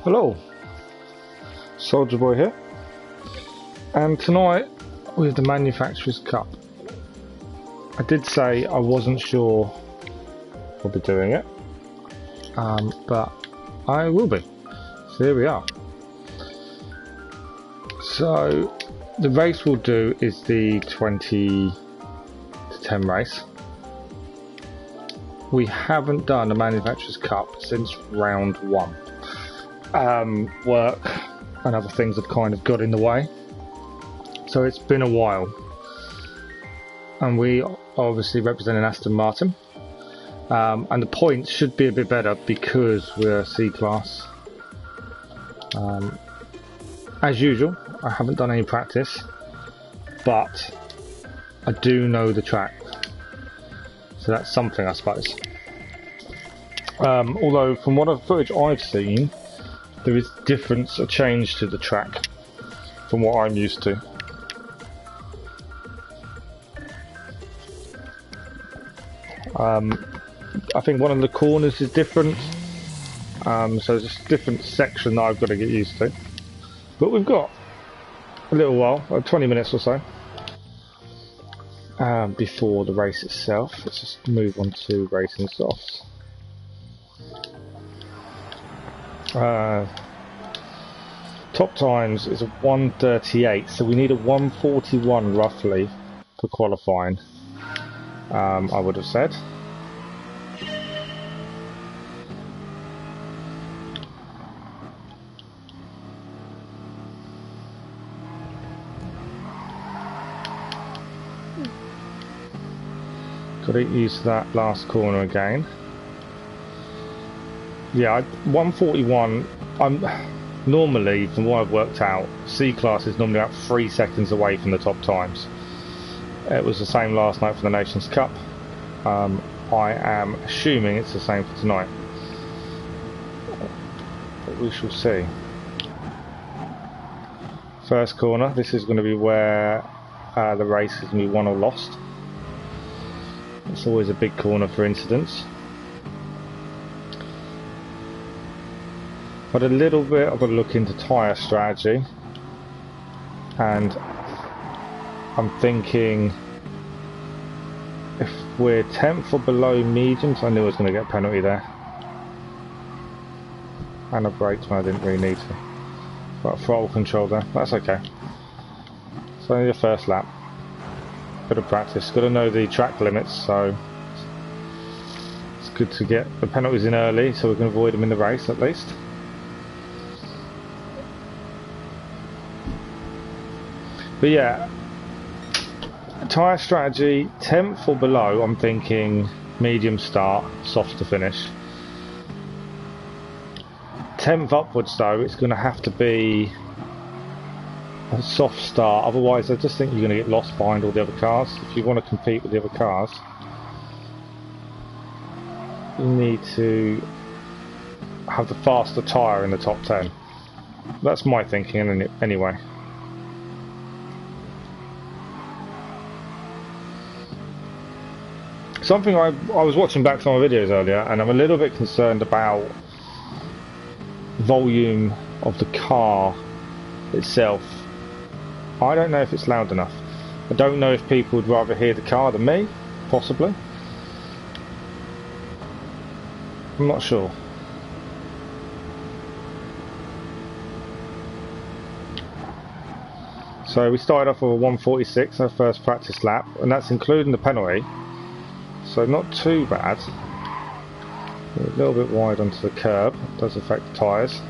Hello, Soldierboy here, and tonight we have the Manufacturers Cup. I did say I wasn't sure I'll be doing it, but I will be. So here we are. So the race we'll do is the 20 to 10 race. We haven't done a Manufacturers Cup since round 1. Work and other things have kind of got in the way, so it's been a while, and we are obviously representing Aston Martin, and the points should be a bit better because we're C class. As usual, I haven't done any practice, but I do know the track, so that's something, I suppose. Although from what footage I've seen, there is a change to the track from what I'm used to. I think one of the corners is different, so it's a different section that I've got to get used to. But we've got a little while, 20 minutes or so, before the race itself. Let's just move on to racing softs. Top times is a 1:38, so we need a 1:41 roughly for qualifying, I would have said. Got to get used to that last corner again. Yeah, 1:41. I'm normally, from what I've worked out, C class is normally about 3 seconds away from the top times. It was the same last night for the Nations Cup. I am assuming it's the same for tonight, but we shall see. First corner. This is going to be where the race is going to be won or lost. It's always a big corner for incidents. But a little bit of a look into tyre strategy, and I'm thinking if we're 10th or below mediums, I knew I was going to get a penalty there, and a brakes when I didn't really need to. But throttle control there, that's okay. It's only the first lap. Bit of practice, got to know the track limits, so it's good to get the penalties in early so we can avoid them in the race at least. But yeah, tyre strategy, 10th or below, I'm thinking medium start, soft to finish. 10th upwards though, it's going to have to be a soft start, otherwise I just think you're going to get lost behind all the other cars. If you want to compete with the other cars, you need to have the faster tyre in the top 10. That's my thinking anyway. Something I was watching back some of my videos earlier, and I'm a little bit concerned about volume of the car itself. I don't know if it's loud enough. I don't know if people would rather hear the car than me, possibly. I'm not sure. So we started off with a 1:46, our first practice lap, and that's including the penalty. So not too bad. A little bit wide onto the curb, it does affect the tyres.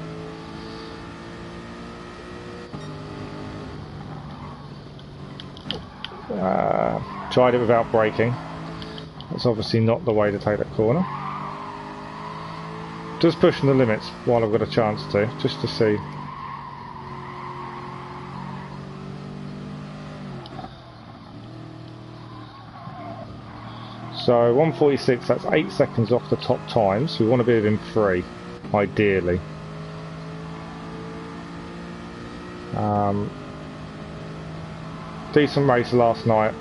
Tried it without braking. That's obviously not the way to take that corner. Just pushing the limits while I've got a chance to, just to see. So 1:46, that's 8 seconds off the top times. We want to be within 3, ideally. Decent race last night.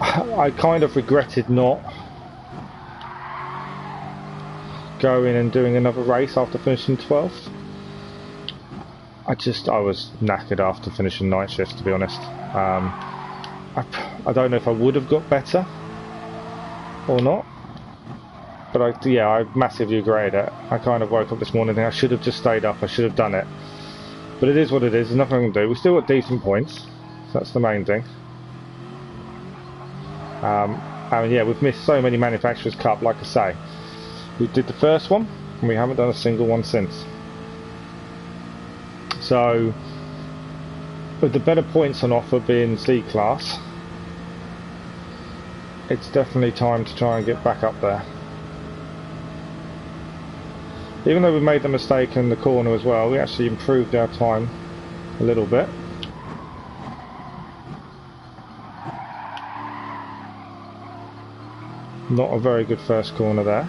I kind of regretted not going and doing another race after finishing 12th. I was knackered after finishing night shift, to be honest. I don't know if I would have got better or not, but I massively regretted it. I kind of woke up this morning and I should have just stayed up, I should have done it. But it is what it is, there's nothing I can do. We still got decent points, so that's the main thing. And yeah, we've missed so many Manufacturers' Cup, like I say. We did the first one, and we haven't done a single one since. So, with the better points on offer being C class, it's definitely time to try and get back up there. Even though we made the mistake in the corner as well, we actually improved our time a little bit. Not a very good first corner there.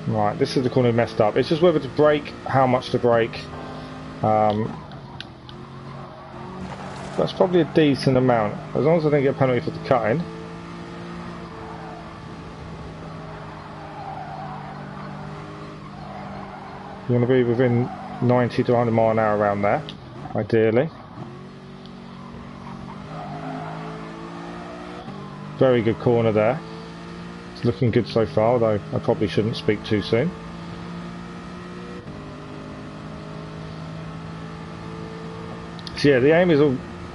Right, this is the corner we messed up. It's just whether to brake, how much to brake. That's probably a decent amount, as long as I don't get a penalty for the cutting. You want to be within 90 to 100 mile an hour around there, ideally. Very good corner there. It's looking good so far, although I probably shouldn't speak too soon. So yeah, the aim is a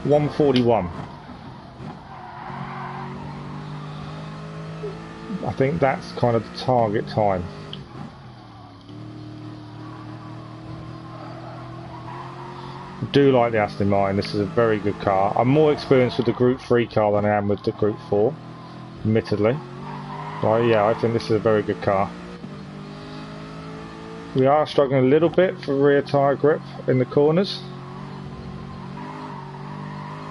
141. I think that's kind of the target time. I do like the Aston Martin. This is a very good car. I'm more experienced with the Group 3 car than I am with the Group 4, admittedly. But yeah, I think this is a very good car. We are struggling a little bit for rear tyre grip in the corners,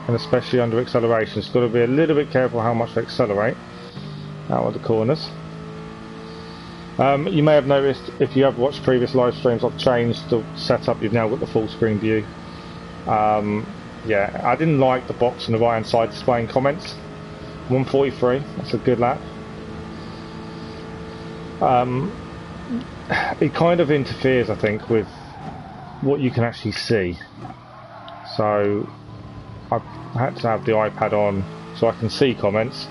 and especially under acceleration. It's got to be a little bit careful how much we accelerate out of the corners. You may have noticed, if you have watched previous live streams, I've changed the setup. You've now got the full screen view. Yeah, I didn't like the box on the right hand side displaying comments. 143, that's a good lap. It kind of interferes, I think, with what you can actually see. So I had to have the iPad on so I can see comments,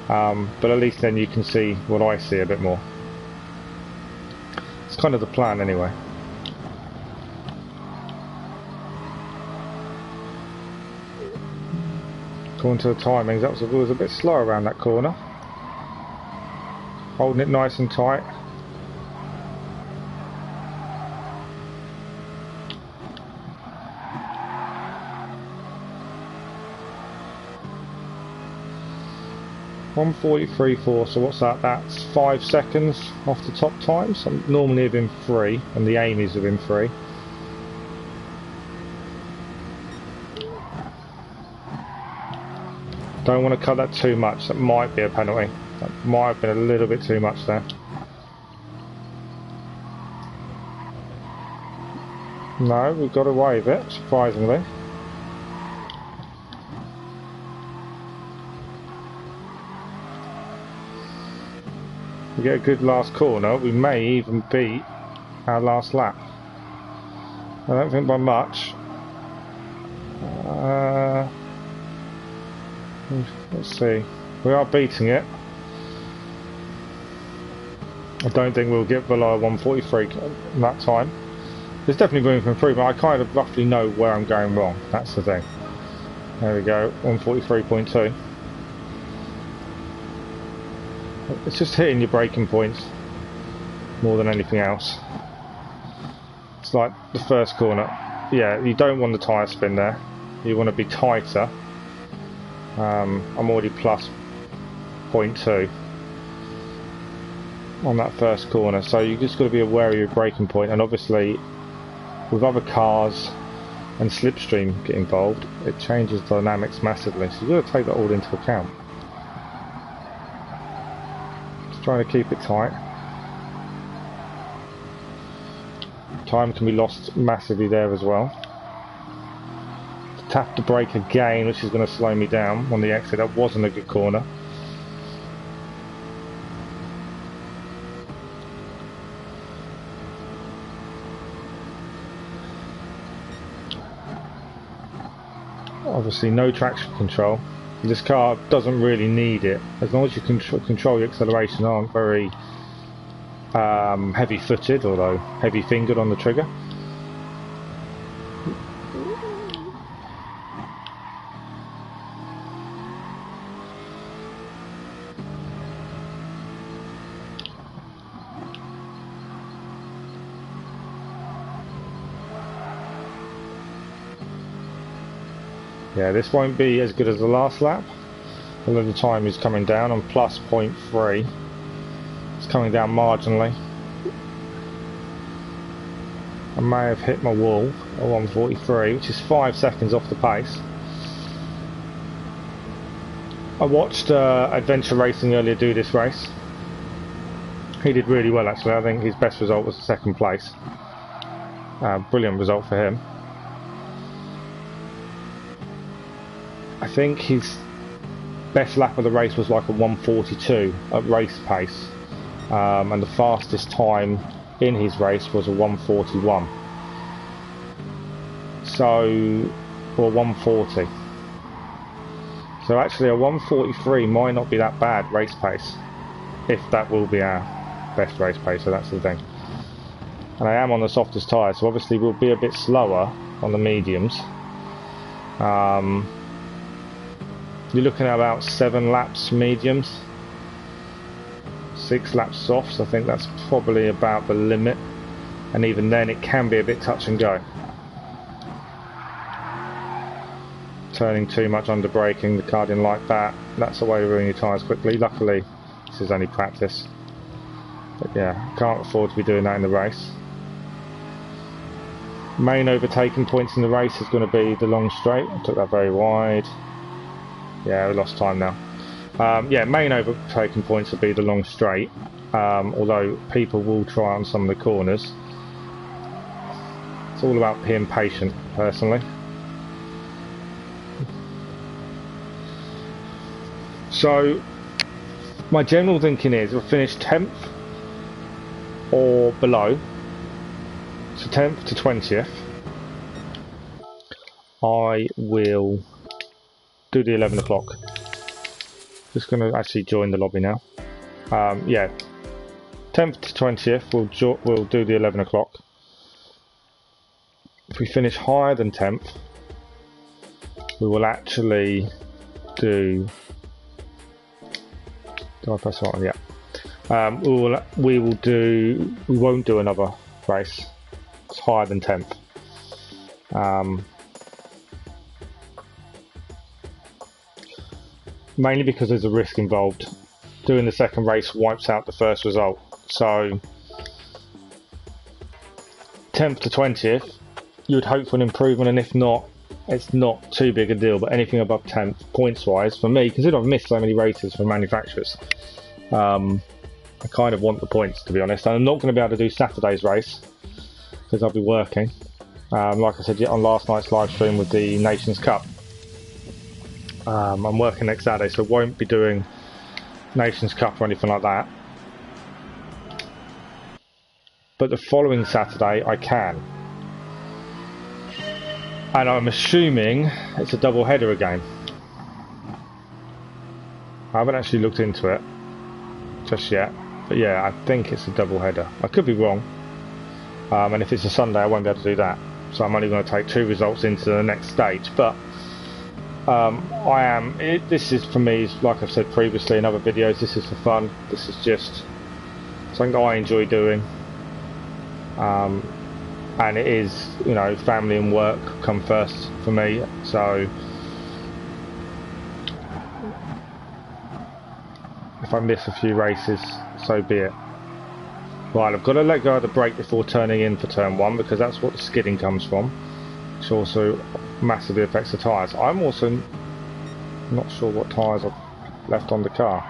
but at least then you can see what I see a bit more. It's kind of the plan anyway. According to the timings, that was a bit slow around that corner. Holding it nice and tight. .143.4, so what's that? That's 5 seconds off the top time. So I'm normally within 3, and the aim is within 3. Don't want to cut that too much, that might be a penalty. That might have been a little bit too much there. No, we got away with it, surprisingly. We get a good last corner, we may even beat our last lap. I don't think by much. Let's see. We are beating it. I don't think we'll get below 143 in that time. There's definitely room for improvement. I kind of roughly know where I'm going wrong. That's the thing. There we go, 143.2. It's just hitting your braking points more than anything else. It's like the first corner. Yeah, you don't want the tyre spin there. You want to be tighter. I'm already plus 0.2 on that first corner, so you just got to be aware of your braking point. And obviously, with other cars and slipstream get involved, it changes dynamics massively. So you've got to take that all into account. Just trying to keep it tight. Time can be lost massively there as well. Tap the brake again, which is going to slow me down on the exit. That wasn't a good corner. Obviously no traction control. This car doesn't really need it, as long as you control your acceleration. Aren't very heavy footed, although heavy fingered on the trigger. Yeah, this won't be as good as the last lap, although the time is coming down on plus 0.3. It's coming down marginally. I may have hit my wall at 1:43, which is 5 seconds off the pace. I watched Adventure Racing earlier do this race. He did really well actually. I think his best result was second place. Brilliant result for him. I think his best lap of the race was like a 1:42 at race pace, and the fastest time in his race was a 1:41. So, or 1:40. So actually a 1:43 might not be that bad race pace, if that will be our best race pace, so that's the thing. And I am on the softest tyres, so obviously we'll be a bit slower on the mediums. You're looking at about 7 laps mediums, 6 laps softs. I think that's probably about the limit, and even then it can be a bit touch and go. Turning too much under braking, the car didn't like that. That's the way to ruin your tyres quickly. Luckily this is only practice, but yeah, can't afford to be doing that in the race. Main overtaking points in the race is going to be the long straight. I took that very wide. Yeah, we lost time now. Yeah, main overtaking points will be the long straight, although people will try on some of the corners. It's all about being patient, personally. So, my general thinking is we'll finish 10th or below, so 10th to 20th. I will do the 11 o'clock. Just going to actually join the lobby now. Yeah, 10th to 20th we'll do the 11 o'clock. If we finish higher than 10th, we will actually do... Did I press on? Yeah. We won't do another race. It's higher than 10th. Mainly because there's a risk involved. Doing the second race wipes out the first result. So 10th to 20th, you would hope for an improvement, and if not, it's not too big a deal. But anything above 10th, points wise, for me, considering I've missed so many races from manufacturers, I kind of want the points, to be honest. And I'm not going to be able to do Saturday's race because I'll be working. Like I said on last night's live stream with the Nations Cup, I'm working next Saturday, so won't be doing Nations Cup or anything like that. But the following Saturday I can. And I'm assuming it's a double header again. I haven't actually looked into it just yet, but yeah, I think it's a double header. I could be wrong. And if it's a Sunday, I won't be able to do that. So I'm only going to take 2 results into the next stage. But this is for me, like I've said previously in other videos, this is for fun. This is just something that I enjoy doing. And it is, you know, family and work come first for me. So if I miss a few races, so be it. Right, I've got to let go of the brake before turning in for turn 1, because that's what the skidding comes from, which also massively affects the tyres. I'm also not sure what tyres I've left on the car.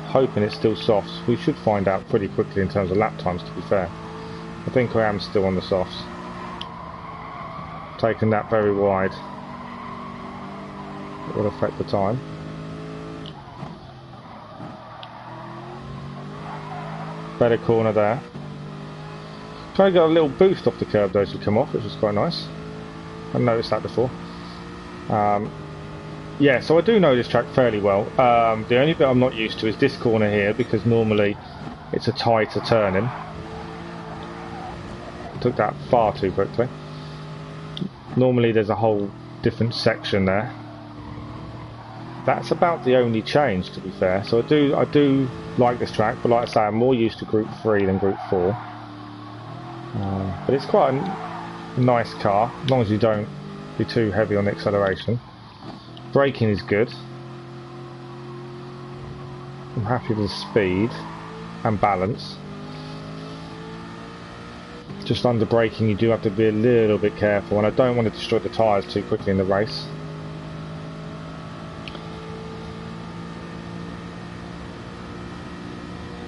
Hoping it's still softs. We should find out pretty quickly in terms of lap times, to be fair. I think I am still on the softs. Taking that very wide. It will affect the time. Better corner there. Kind of got a little boost off the curb though as you come off, which is quite nice. I hadn't noticed that before. Yeah, so I do know this track fairly well. The only bit I'm not used to is this corner here, because normally it's a tighter turning. Took that far too quickly. Normally there's a whole different section there. That's about the only change, to be fair. So I do like this track, but like I say, I'm more used to Group 3 than Group 4. But it's quite a nice car, as long as you don't be too heavy on the acceleration. Braking is good. I'm happy with the speed and balance. Just under braking you do have to be a little bit careful, and I don't want to destroy the tyres too quickly in the race.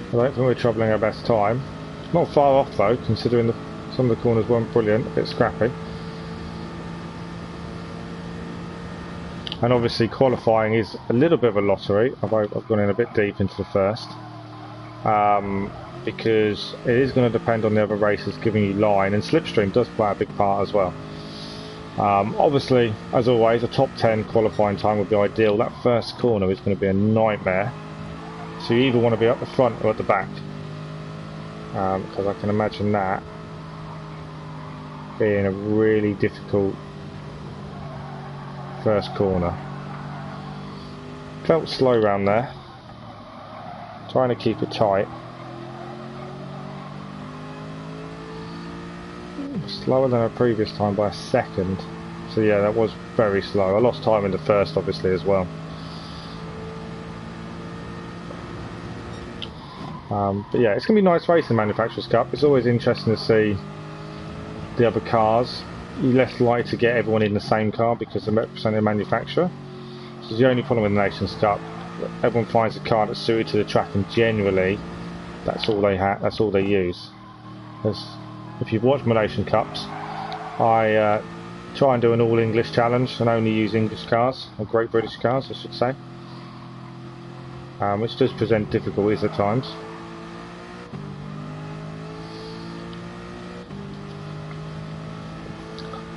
I don't think we're travelling our best time. Not far off though, considering some of the corners weren't brilliant, a bit scrappy. And obviously qualifying is a little bit of a lottery. I've gone in a bit deep into the first. Because it is going to depend on the other races giving you line, and slipstream does play a big part as well. Obviously, as always, a top 10 qualifying time would be ideal. That first corner is going to be a nightmare. So you either want to be at the front or at the back. Because I can imagine that being a really difficult first corner. Felt slow round there. Trying to keep it tight. Slower than a previous time by a second. So yeah, that was very slow. I lost time in the first obviously as well. But yeah, it's going to be nice racing Manufacturers Cup. It's always interesting to see the other cars. You're less likely to get everyone in the same car because they're representing the manufacturer. This is the only problem with the Nations Cup. Everyone finds a car that's suited to the track, and generally that's all they have. That's all they use. If you've watched my Nation Cups, I try and do an all English challenge and only use English cars, or Great British cars I should say, which does present difficulties at times.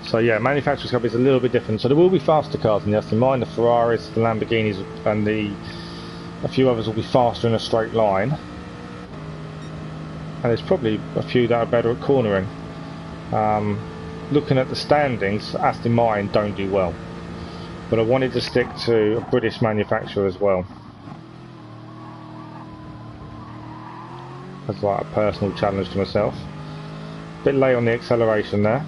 So yeah, Manufacturers Cup is a little bit different. So there will be faster cars in the Aston Martin, the Ferraris, the Lamborghinis, and a few others will be faster in a straight line. And there's probably a few that are better at cornering. Looking at the standings, Aston Martin don't do well. But I wanted to stick to a British manufacturer as well. That's like a personal challenge to myself. A bit late on the acceleration there.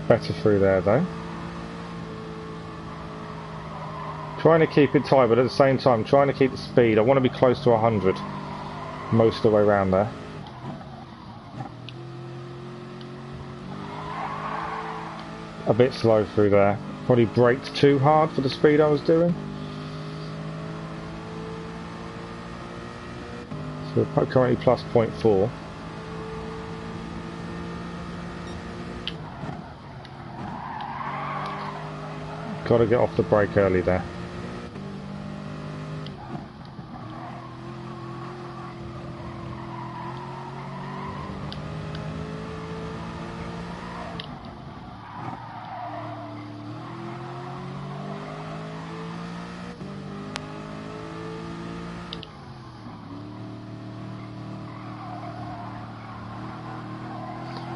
Better through there though. Trying to keep it tight, but at the same time trying to keep the speed. I want to be close to 100 most of the way around there. A bit slow through there. Probably braked too hard for the speed I was doing. So we're currently plus 0.4. Got to get off the brake early there.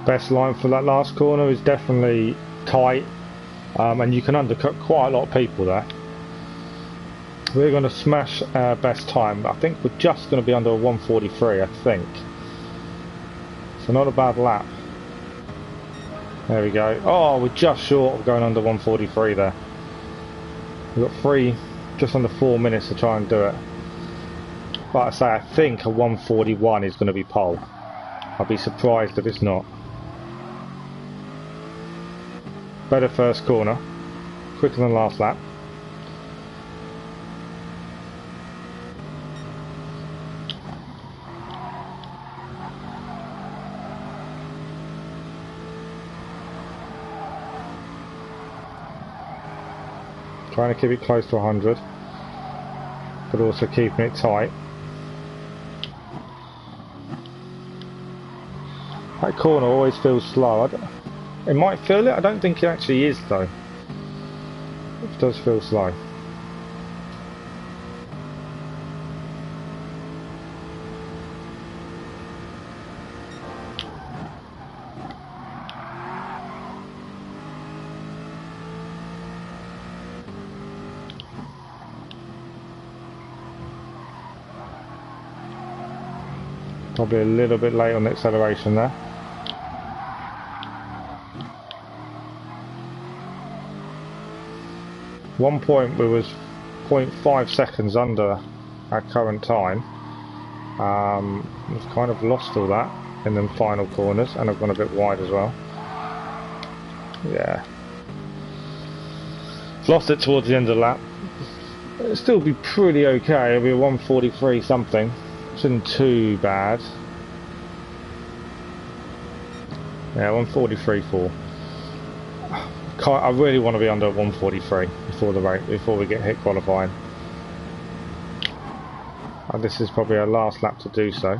Best line for that last corner is definitely tight. And you can undercut quite a lot of people there. We're going to smash our best time. I think we're just going to be under a 1:43, I think. So not a bad lap. There we go. Oh, we're just short of going under 1:43 there. We've got just under 4 minutes to try and do it. But I say, I think a 1:41 is going to be pole. I'll be surprised if it's not. Better first corner, quicker than last lap. Trying to keep it close to 100, but also keeping it tight. That corner always feels slow. It might feel it, I don't think it actually is though. It does feel slow. Probably a little bit late on the acceleration there. One point we was 0.5 seconds under our current time. We've kind of lost all that in the final corners, and I've gone a bit wide as well. Yeah. Lost it towards the end of the lap. It'll still be pretty okay. It'll be a 1:43 something. Isn't too bad. Yeah, 1:43.4. I really want to be under 1:43 before we get hit qualifying. And this is probably our last lap to do so.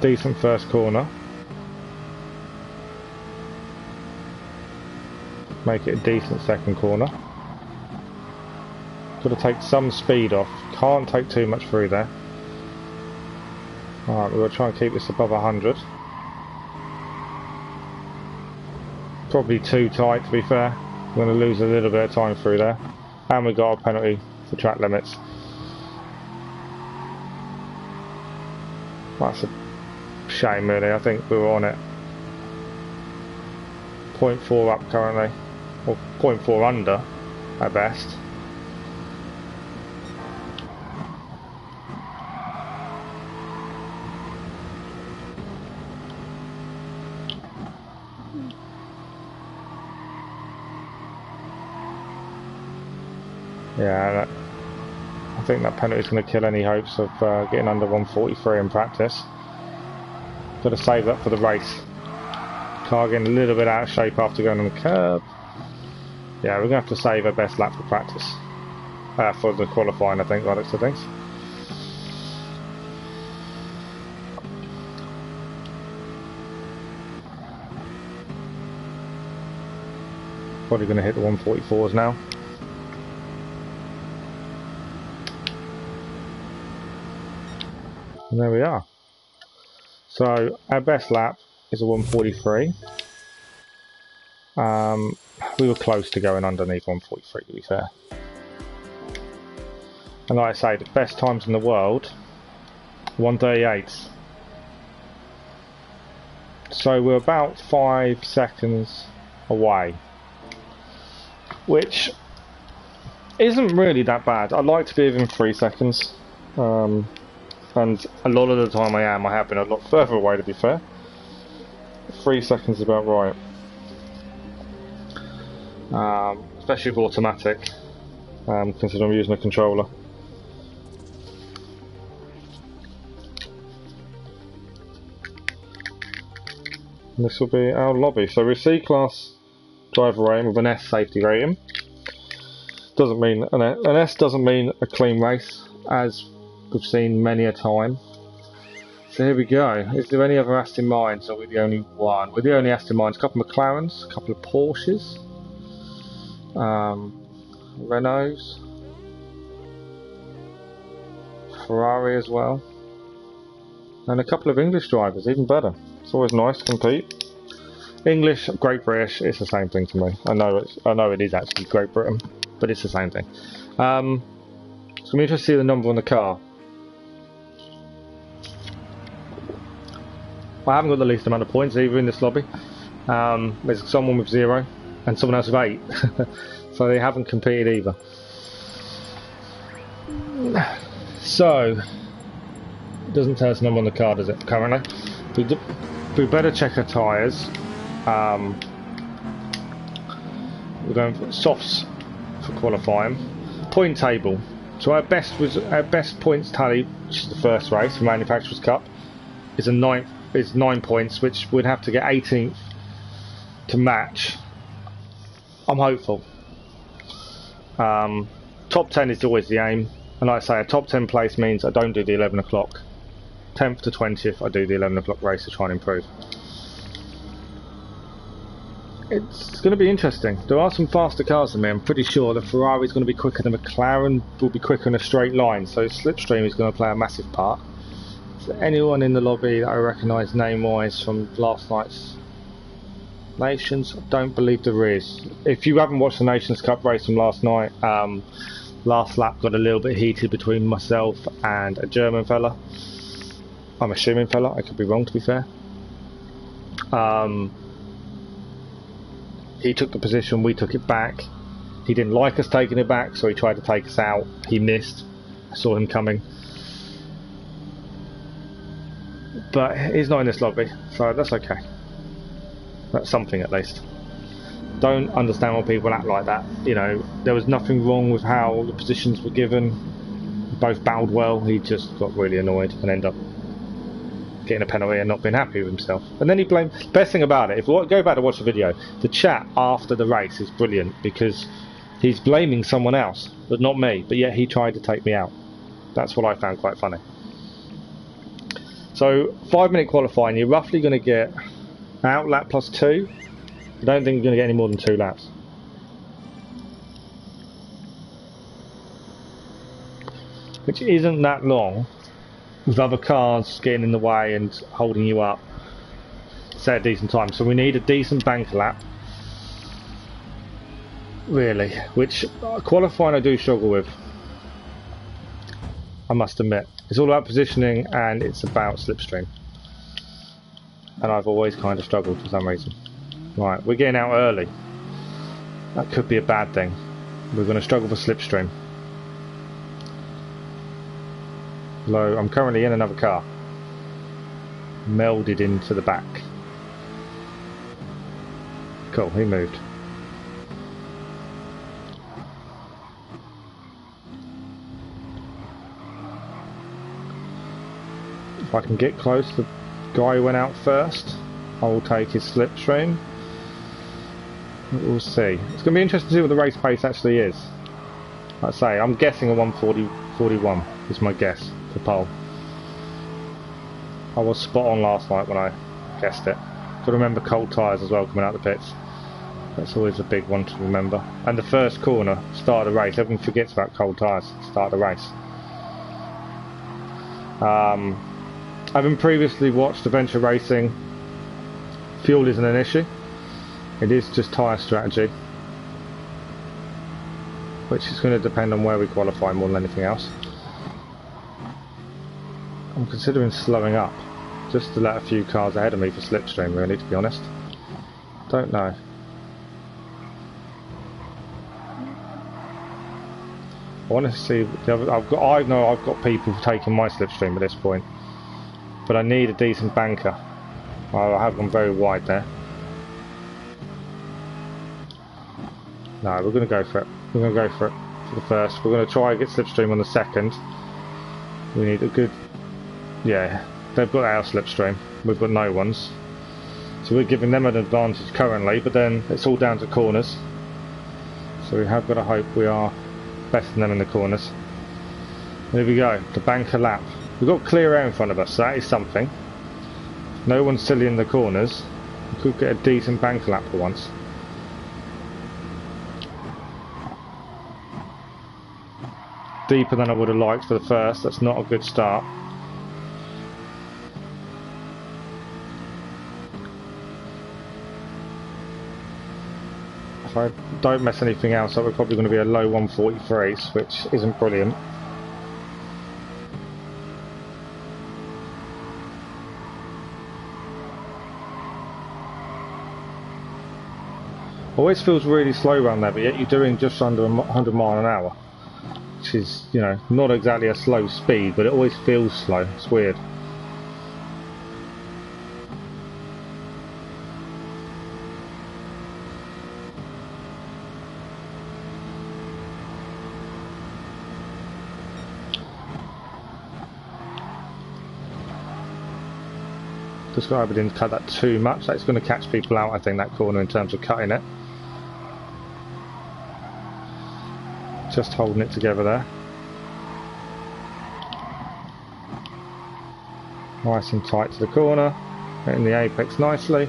Decent first corner. Make it a decent second corner. Got to take some speed off. Can't take too much through there. Alright, we're going to try and keep this above 100. Probably too tight to be fair. We're going to lose a little bit of time through there. And we got a penalty for track limits. That's a shame really. I think we were on it. 0.4 up currently. Or 0.4 under at best. Yeah, I think that penalty is going to kill any hopes of getting under 1:43 in practice. Got to save that for the race. Car getting a little bit out of shape after going on the curb. Yeah, we're going to have to save our best lap for practice. For the qualifying, I think, by the looks of things. Probably going to hit the 1:44s now. And there we are. So our best lap is a 1:43. We were close to going underneath 1:43 to be fair. And like I say, the best times in the world, 1:38. So we're about 5 seconds away, which isn't really that bad. I'd like to be within 3 seconds. And a lot of the time I have been a lot further away to be fair. 3 seconds is about right. Especially with automatic, considering I'm using a controller. And this will be our lobby. So we're C-class driver rating with an S safety rating. Doesn't mean an S doesn't mean a clean race, as we've seen many a time. So here we go. Is there any other Aston Martins, or are we the only one? We're the only Aston Martins. A couple of McLarens, a couple of Porsches, Renaults, Ferrari as well, and a couple of English drivers. Even better. It's always nice to compete. English, Great British, it's the same thing to me. I know it is actually Great Britain, but it's the same thing. So I'm interested to see the number on the car. I haven't got the least amount of points either in this lobby. There's someone with 0 and someone else with 8. So they haven't competed either. So, it doesn't tell us the number on the car, does it, currently? We better check our tyres. We're going for softs for qualifying. Point table. So our best points tally, which is the first race, the Manufacturers' Cup, is 9 points, which would have to get 18th to match. I'm hopeful. Top 10 is always the aim. And like I say, a top 10 place means I don't do the 11 o'clock. 10th to 20th, I do the 11 o'clock race to try and improve. It's going to be interesting. There are some faster cars than me. I'm pretty sure the Ferrari is going to be quicker, the McLaren will be quicker in a straight line, so slipstream is going to play a massive part. Is there anyone in the lobby that I recognise name-wise from last night's Nations? I don't believe there is. If you haven't watched the Nations Cup race from last night, last lap got a little bit heated between myself and a German fella. I'm assuming fella, I could be wrong to be fair. He took the position, we took it back. He didn't like us taking it back, so he tried to take us out. He missed. I saw him coming. But he's not in this lobby, so that's okay. That's something at least. Don't understand why people act like that. You know, there was nothing wrong with how the positions were given. Both battled well. He just got really annoyed and ended up getting a penalty and not being happy with himself. And then he blamed... Best thing about it, if you go back to watch the video, the chat after the race is brilliant because he's blaming someone else, but not me, but yet he tried to take me out. That's what I found quite funny. So, 5-minute qualifying, you're roughly going to get out lap plus 2. I don't think you're going to get any more than 2 laps. Which isn't that long, with other cars getting in the way and holding you up. Set a decent time, so we need a decent banker lap, really, which qualifying I do struggle with, I must admit. It's all about positioning and it's about slipstream, and I've always kind of struggled for some reason. Right, we're getting out early. That could be a bad thing. We're going to struggle for slipstream. Low. I'm currently in another car, melded into the back. Cool, he moved. If I can get close to the guy who went out first, I will take his slipstream. We'll see. It's going to be interesting to see what the race pace actually is. Like I say, I'm guessing a 1:40.41 is my guess for pole. I was spot on last night when I guessed it. Got to remember cold tyres as well coming out the pits. That's always a big one to remember. And the first corner, start of the race. Everyone forgets about cold tyres, start of the race. Having previously watched adventure racing, fuel isn't an issue. It is just tyre strategy, which is going to depend on where we qualify more than anything else. I'm considering slowing up, just to let a few cars ahead of me for slipstream, really, to be honest. Don't know. I want to see the other. I know I've got people taking my slipstream at this point, but I need a decent banker. I have gone very wide there. No, we're going to go for it. We're going to go for it for the first. We're going to try and get slipstream on the second. We need a good... Yeah, they've got our slipstream. We've got no ones. So we're giving them an advantage currently, but then it's all down to corners. So we have got to hope we are better than them in the corners. There we go, the banker lap. We've got clear air in front of us, so that is something. No one's silly in the corners. We could get a decent banker lap for once. Deeper than I would have liked for the first. That's not a good start. If I don't mess anything else up, we're probably going to be a low 1:43s, which isn't brilliant. Always feels really slow around there, but yet you're doing just under 100 miles an hour. Which is, you know, not exactly a slow speed, but it always feels slow. It's weird. Just got to didn't cut that too much. That's going to catch people out, I think, that corner in terms of cutting it. Just holding it together there. Nice and tight to the corner, hitting the apex nicely.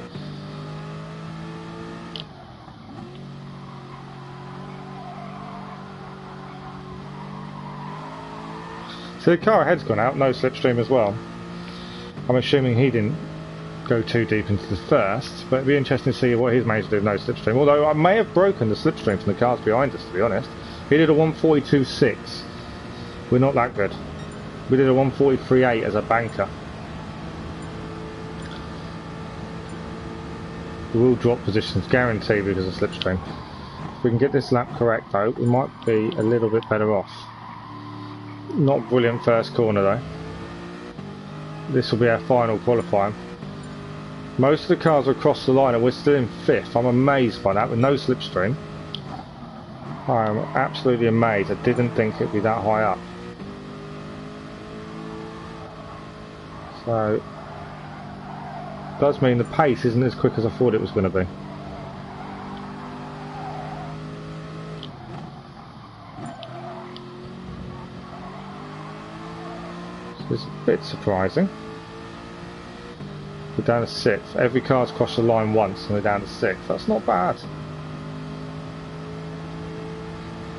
So the car ahead's gone out, no slipstream as well. I'm assuming he didn't go too deep into the first, but it'd be interesting to see what he's managed to do with no slipstream. Although I may have broken the slipstream from the cars behind us, to be honest. He did a 142.6. We're not that good. We did a 143.8 as a banker. We will drop positions, guaranteed, because of slipstream. If we can get this lap correct though, we might be a little bit better off. Not brilliant first corner though. This will be our final qualifying. Most of the cars are across the line and we're still in 5th. I'm amazed by that with no slipstream. I'm absolutely amazed. I didn't think it'd be that high up. So, does mean the pace isn't as quick as I thought it was going to be. It's a bit surprising. We're down to 6th. Every car's crossed the line once and we're down to 6th. That's not bad.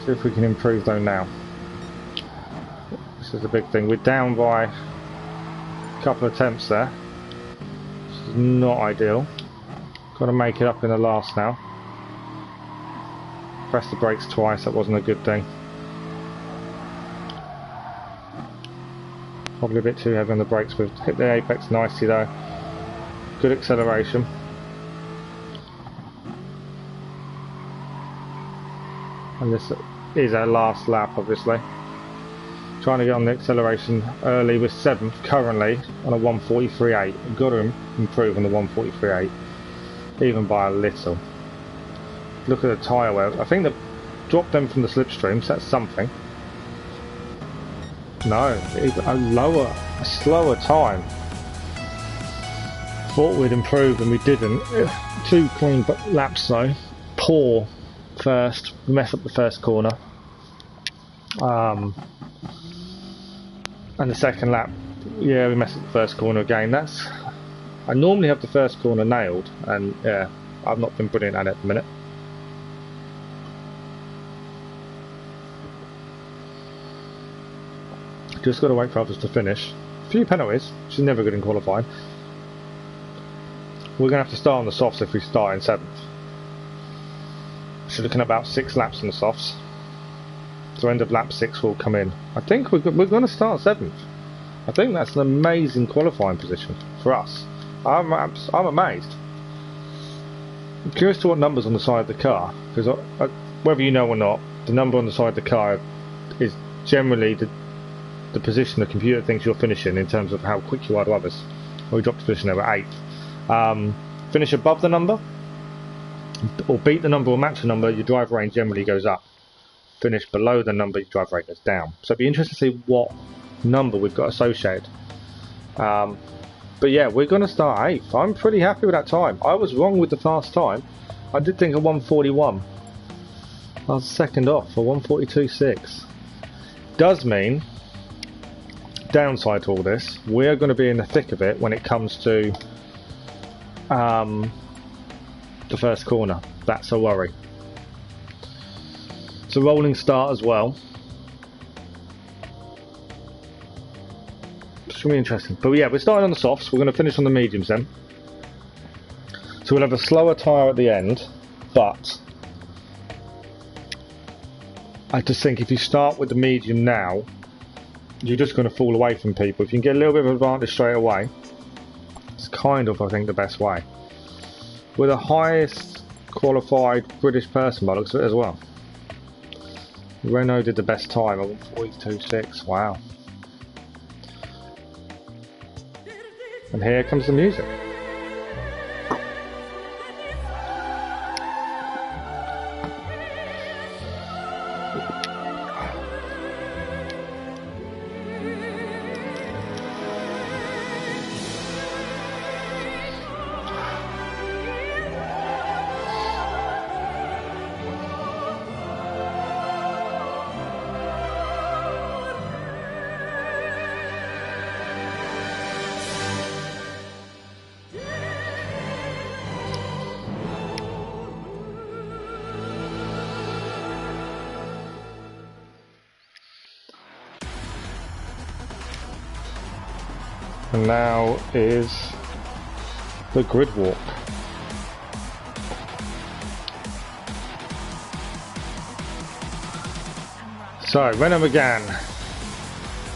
See if we can improve though now. This is the big thing. We're down by a couple of attempts there. This is not ideal. Got to make it up in the last now. Pressed the brakes twice. That wasn't a good thing. Probably a bit too heavy on the brakes. We've hit the apex nicely though. Good acceleration. And this is our last lap, obviously. Trying to get on the acceleration early. We're 7th currently on a 143.8. We've got to improve on the 143.8, even by a little. Look at the tyre wear. I think they've dropped them from the slipstream, so that's something. No, it's a slower time. Thought we'd improve and we didn't. 2 clean laps though. Poor first. We messed up the first corner. And the second lap, yeah, we messed up the first corner again. I normally have the first corner nailed, and yeah, I've not been brilliant at it at the minute. Just got to wait for others to finish. A few penalties, which is never good in qualifying. We're going to have to start on the softs if we start in 7th. So looking at about 6 laps on the softs. So end of lap 6 will come in. I think we're going to start 7th. I think that's an amazing qualifying position for us. I'm amazed. I'm curious to what number's on the side of the car, because whether you know or not, the number on the side of the car is generally the position the computer thinks you're finishing in terms of how quick you are to others. Well, we dropped a position there at 8th. Finish above the number, or beat the number or match the number, your drive range generally goes up. Finish below the number, your drive range goes down. So it'd be interesting to see what number we've got associated. But yeah, we're going to start 8th. I'm pretty happy with that time. I was wrong with the fast time. I did think of 141. I was second off for 142.6. Does mean, downside to all this, we're going to be in the thick of it when it comes to the first corner. That's a worry. It's a rolling start as well. It's going to be interesting. But yeah, we're starting on the softs. We're going to finish on the mediums then. So we'll have a slower tyre at the end, but I just think if you start with the medium now, you're just going to fall away from people. If you can get a little bit of advantage straight away, it's kind of, I think, the best way. We're the highest qualified British person by the looks of it as well. Renault did the best time at 142.6. Wow. And here comes the music. And now is the grid walk. So, Renault Megane,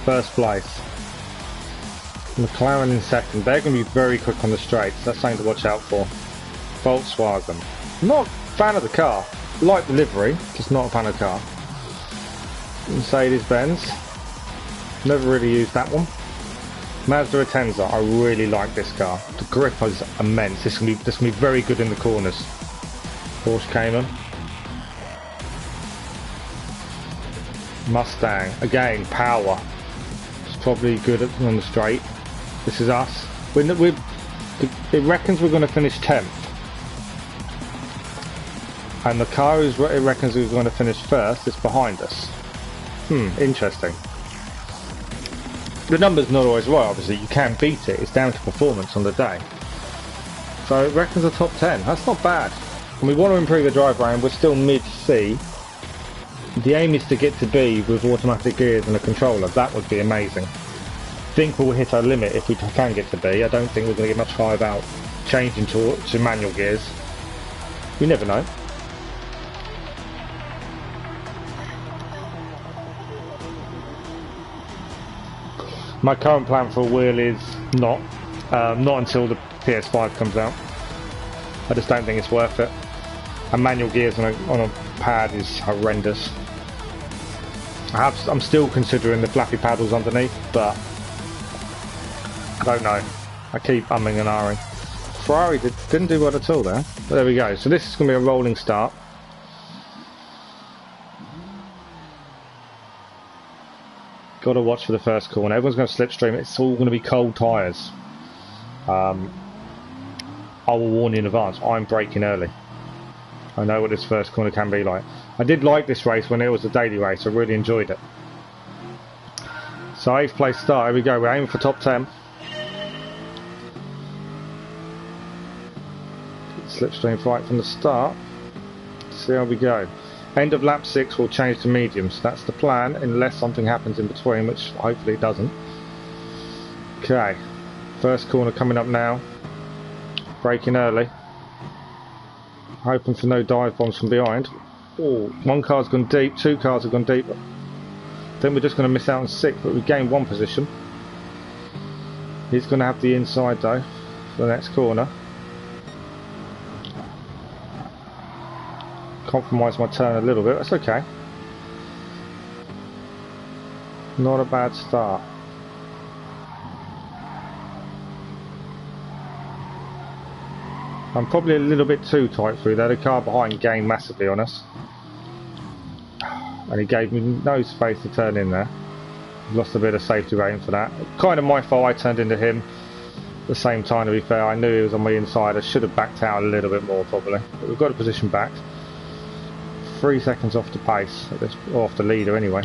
first place. McLaren in second. They're going to be very quick on the straights. That's something to watch out for. Volkswagen. Not a fan of the car. Like the livery, just not a fan of the car. Mercedes-Benz. Never really used that one. Mazda Atenza. I really like this car. The grip is immense. This can be very good in the corners. Porsche Cayman. Mustang. Again, power. It's probably good on the straight. This is us. It reckons we're going to finish 10th. And the car it reckons we're going to finish first. It's behind us. Interesting. The number's not always right, obviously. You can beat it. It's down to performance on the day. So it reckons the top 10. That's not bad. And we want to improve the drive range. We're still mid-C. The aim is to get to B with automatic gears and a controller. That would be amazing. I think we'll hit our limit if we can get to B. I don't think we're going to get much higher without changing to manual gears. You never know. My current plan for a wheel is not until the PS5 comes out. I just don't think it's worth it. And manual gears on a pad is horrendous. I'm still considering the flappy paddles underneath, but I don't know. I keep umming and ahhing. Ferrari didn't do well at all there. But there we go. So this is going to be a rolling start. Got to watch for the first corner. Everyone's going to slipstream. It's all going to be cold tyres. I will warn you in advance. I'm braking early. I know what this first corner can be like. I did like this race when it was a daily race. I really enjoyed it. So 8th place start. Here we go. We're aiming for top 10. Slipstream fight from the start. See how we go. End of lap 6 will change to mediums. That's the plan, unless something happens in between, which hopefully it doesn't. Okay, first corner coming up now. Braking early. Hoping for no dive bombs from behind. Oh, one car's gone deep, 2 cars have gone deep. Then we're just going to miss out on 6, but we gained 1 position. He's going to have the inside though for the next corner. Compromise my turn a little bit, that's okay. Not a bad start. I'm probably a little bit too tight through there. The car behind gained massively on us. And he gave me no space to turn in there. Lost a bit of safety rating for that. Kind of my fault, I turned into him. At the same time, to be fair, I knew he was on my inside. I should have backed out a little bit more probably. But we've got a position back. 3 seconds off the pace, or off the leader anyway.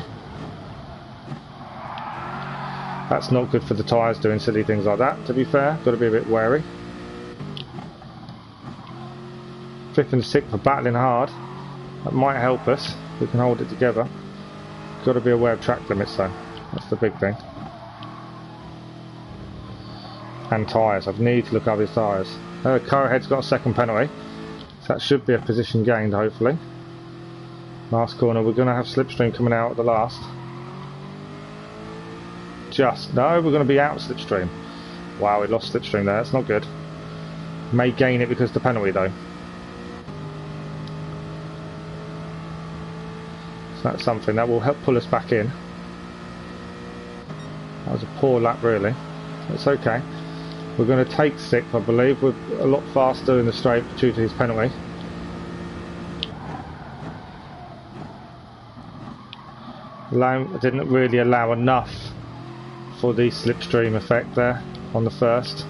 That's not good for the tyres doing silly things like that, to be fair. Got to be a bit wary. 5th and 6th are battling hard. That might help us. We can hold it together. Got to be aware of track limits though. That's the big thing. And tyres. I need to look over his tyres. Car ahead's got a second penalty. So that should be a position gained hopefully. Last corner, we're going to have slipstream coming out at the last. No, we're going to be out of slipstream. Wow, we lost slipstream there, that's not good. May gain it because of the penalty though. So that's something that will help pull us back in. That was a poor lap really. It's okay. We're going to take 6th, I believe. We're a lot faster in the straight due to his penalty. Didn't really allow enough for the slipstream effect there on the first.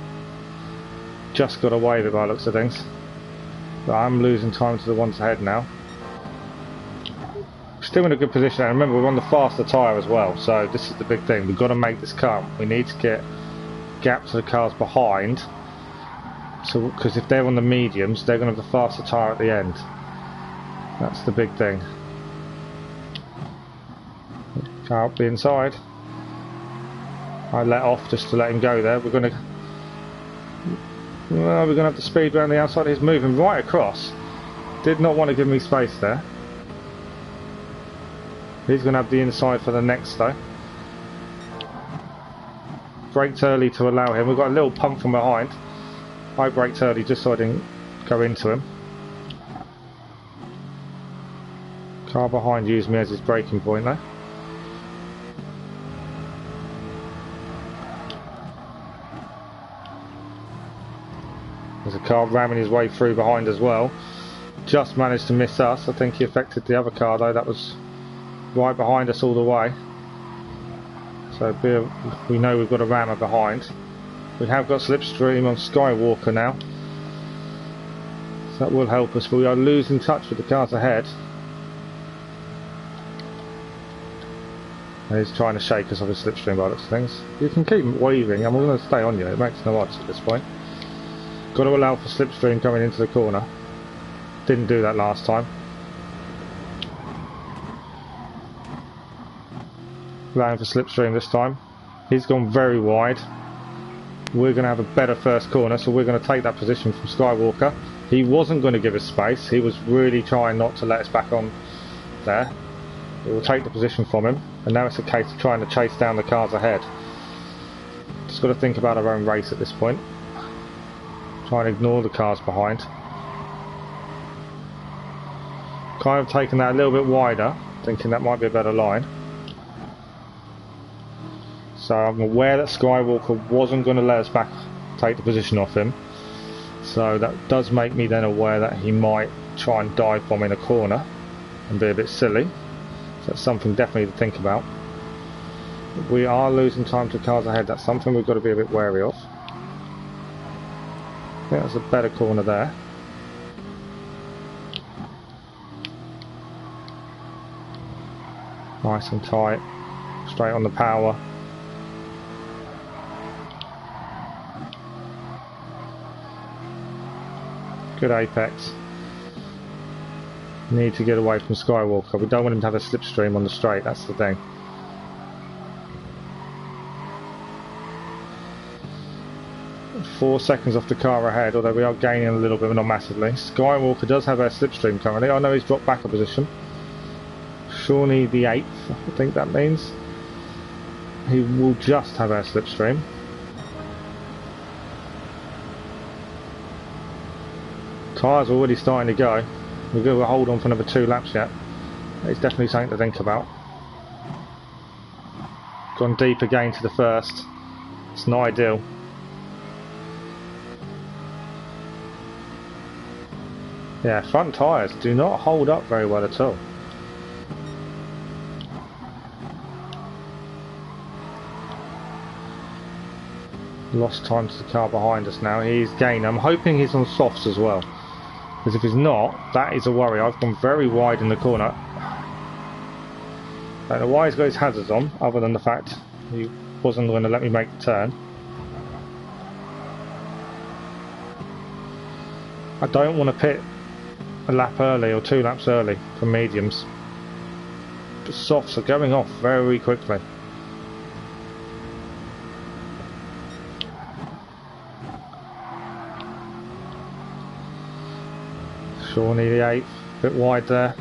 Just got away with it by the looks of things. But I'm losing time to the ones ahead now. Still in a good position, and remember we're on the faster tyre as well, so this is the big thing. We've got to make this count. We need to get gap to the cars behind, so because if they're on the mediums, they're going to have the faster tyre at the end. That's the big thing. Car up the inside. I let off just to let him go there. We're going to have the speed around the outside. He's moving right across. Did not want to give me space there. He's going to have the inside for the next though. Braked early to allow him. We've got a little pump from behind. I braked early just so I didn't go into him. Car behind used me as his braking point though. There's a car ramming his way through behind as well. Just managed to miss us. I think he affected the other car though. That was right behind us all the way. So we know we've got a rammer behind. We have got slipstream on Skywalker now. So that will help us, but we are losing touch with the cars ahead. And he's trying to shake us off his slipstream by looks of things. You can keep weaving, I'm going to stay on you, it makes no odds at this point. Got to allow for slipstream coming into the corner. Didn't do that last time. Allowing for slipstream this time. He's gone very wide. We're going to have a better first corner, so we're going to take that position from Skywalker. He wasn't going to give us space. He was really trying not to let us back on there. We will take the position from him, and now it's a case of trying to chase down the cars ahead. Just got to think about our own race at this point. Try and ignore the cars behind. Kind of taking that a little bit wider, thinking that might be a better line. So I'm aware that Skywalker wasn't going to let us back take the position off him. So that does make me then aware that he might try and dive bomb in a corner and be a bit silly. So that's something definitely to think about. We are losing time to cars ahead. That's something we've got to be a bit wary of. I think that's a better corner there. Nice and tight. Straight on the power. Good apex. Need to get away from Skywalker. We don't want him to have a slipstream on the straight, that's the thing. Four seconds off the car ahead, although we are gaining a little bit, but not massively. Skywalker does have a slipstream currently. I know he's dropped back a position. Shawnee the 8th, I think that means. He will just have our slipstream. Tyres are already starting to go. We're going to hold on for another 2 laps yet. It's definitely something to think about. Gone deep again to the first. It's not ideal. Yeah, front tyres do not hold up very well at all. Lost time to the car behind us now. He's gaining. I'm hoping he's on softs as well. Because if he's not, that is a worry. I've gone very wide in the corner. Don't know why he's got his hazards on, other than the fact he wasn't going to let me make the turn. I don't want to pit a lap early or 2 laps early for mediums. The softs are going off very quickly. Shawnee the 8th, a bit wide there.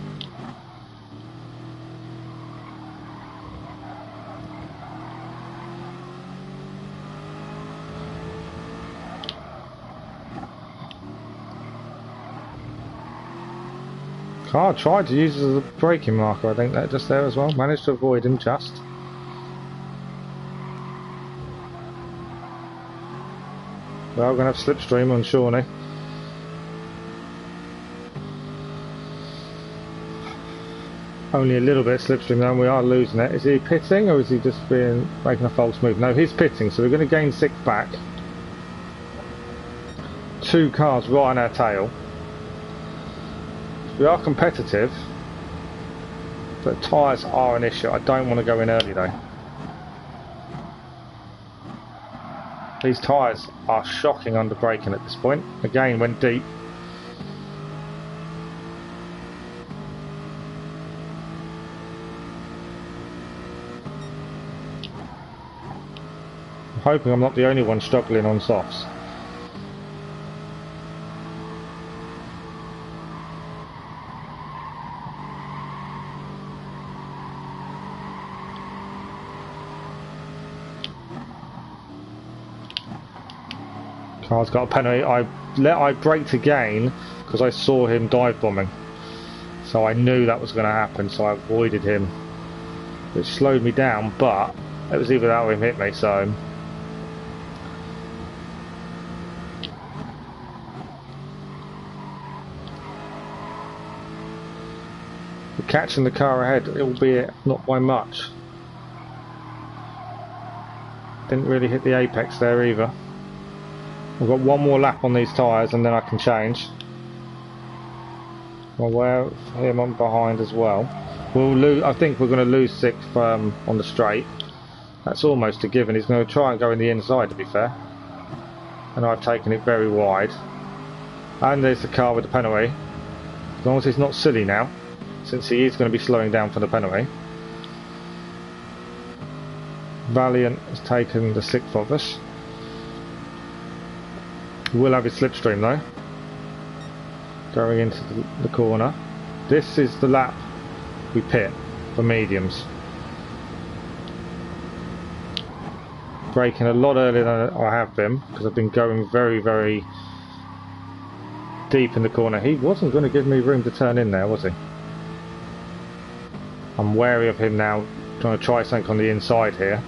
Car tried to use it as a braking marker, I think that just there as well. Managed to avoid him just. Well, we're going to have slipstream on Shawnee. Only a little bit slipstream now, and we are losing it. Is he pitting or is he just making a false move? No, he's pitting, so we're going to gain 6 back. 2 cars right on our tail. We are competitive, but tyres are an issue. I don't want to go in early though. These tyres are shocking under braking at this point. Again, went deep. hoping I'm not the only one struggling on softs. Car's got a penalty. I braked again because I saw him dive bombing, so I knew that was going to happen, so I avoided him, which slowed me down, but it was either that or him hit me, so we're catching the car ahead, albeit not by much. Didn't really hit the apex there either. We've got one more lap on these tyres and then I can change. Well, where him on behind as well. We'll lose. I think we're going to lose 6th on the straight. That's almost a given. He's going to try and go in the inside, to be fair. And I've taken it very wide. And there's the car with the penalty. As long as he's not silly now, since he is going to be slowing down for the penalty. Valiant has taken the 6th of us. He will have his slipstream though. Going into the corner. This is the lap we pit for mediums. Braking a lot earlier than I have been because I've been going very, very deep in the corner. He wasn't going to give me room to turn in there, was he? I'm wary of him now, trying to try something on the inside here.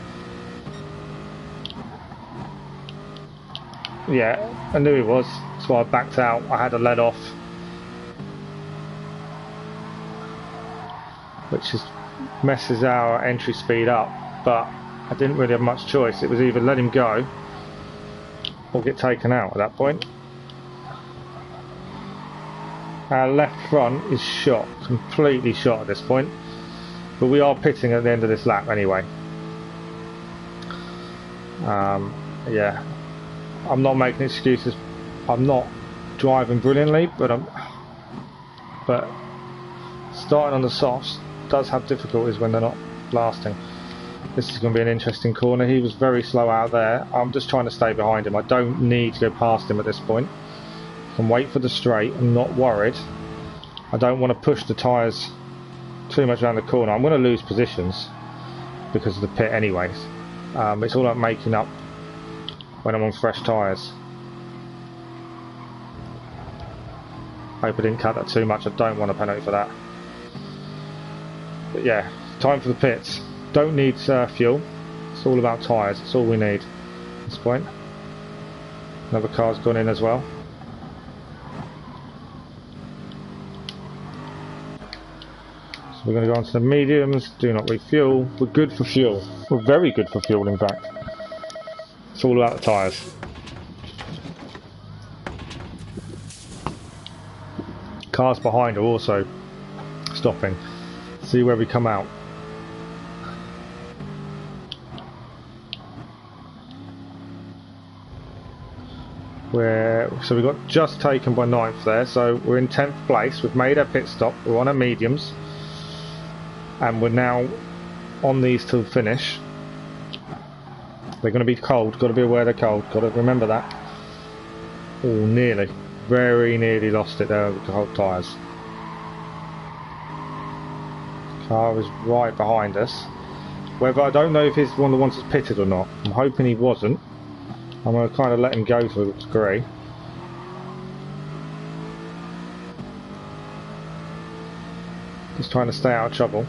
Yeah, I knew he was, so I backed out. I had to let off, which is messes our entry speed up, but I didn't really have much choice. It was either let him go or get taken out at that point. Our left front is shot, completely shot at this point, but we are pitting at the end of this lap anyway. Yeah, I'm not making excuses. I'm not driving brilliantly, but starting on the softs does have difficulties when they're not lasting. This is going to be an interesting corner. He was very slow out there. I'm just trying to stay behind him. I don't need to go past him at this point. I can wait for the straight. I'm not worried. I don't want to push the tyres too much around the corner. I'm going to lose positions because of the pit anyways. It's all about making up when I'm on fresh tyres. Hope I didn't cut that too much. I don't want a penalty for that. But yeah, time for the pits. Don't need fuel. It's all about tyres. It's all we need at this point. Another car's gone in as well. So we're going to go on to the mediums. Do not refuel. We're good for fuel. We're very good for fuel, in fact. It's all about the tyres. Cars behind are also stopping. See where we come out. So we got just taken by 9th there, so we're in 10th place. We've made our pit stop. We're on our mediums, and we're now on these till finish. They're going to be cold. Got to be aware they're cold. Got to remember that. Oh, nearly, very nearly lost it there with the cold tyres. Car is right behind us. Whether I don't know if he's one of the ones that's pitted or not. I'm hoping he wasn't. I'm going to kind of let him go to a degree. Just trying to stay out of trouble.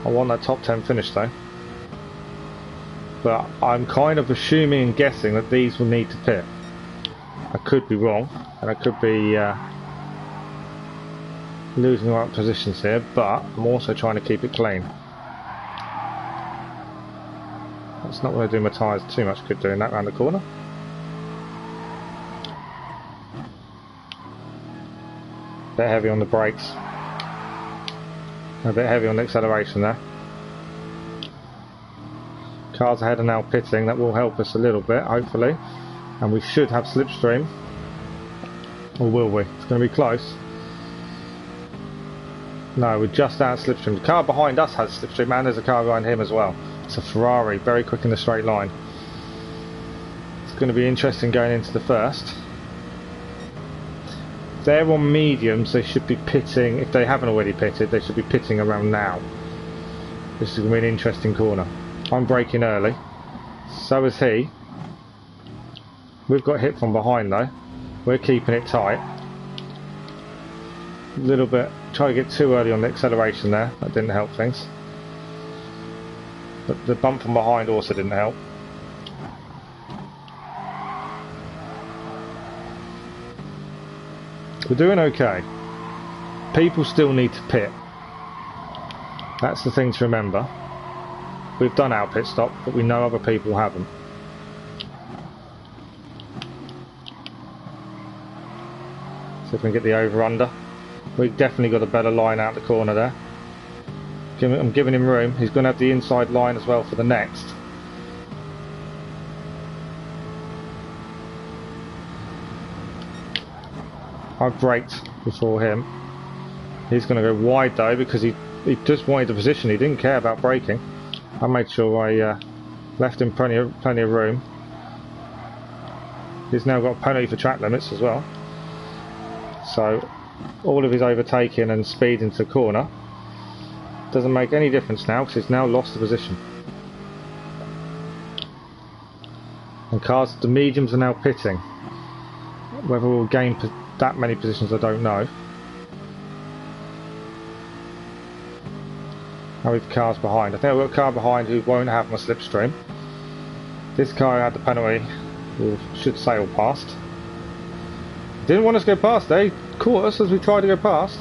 I want that top 10 finish though. But I'm kind of assuming and guessing that these will need to pit. I could be wrong, and I could be losing the right positions here, but I'm also trying to keep it clean. It's not going to do my tyres too much good doing that round the corner. A bit heavy on the brakes. A bit heavy on the acceleration there. Cars ahead are now pitting. That will help us a little bit, hopefully. And we should have slipstream. Or will we? It's going to be close. No, we're just out of slipstream. The car behind us has slipstream, and there's a car behind him as well. It's a Ferrari, very quick in the straight line. It's going to be interesting going into the first. If they're on mediums, they should be pitting, if they haven't already pitted, they should be pitting around now. This is going to be an interesting corner. I'm braking early, so is he. We've got hit from behind though. We're keeping it tight. A little bit, try to get too early on the acceleration there, that didn't help things. But the bump from behind also didn't help. We're doing okay. People still need to pit. That's the thing to remember. We've done our pit stop, but we know other people haven't. See if we can get the over-under. We've definitely got a better line out the corner there. I'm giving him room. He's going to have the inside line as well for the next. I braked before him. He's going to go wide though because he just wanted the position. He didn't care about braking. I made sure I left him plenty of room. He's now got a penalty for track limits as well. So all of his overtaking and speed into the corner doesn't make any difference now because he's now lost the position. And cars, the mediums are now pitting. Whether we'll gain that many positions I don't know. Now we've cars behind. I think I've got a car behind who won't have my slipstream. This car who had the penalty should sail past. Didn't want us to go past, they caught us as we tried to go past.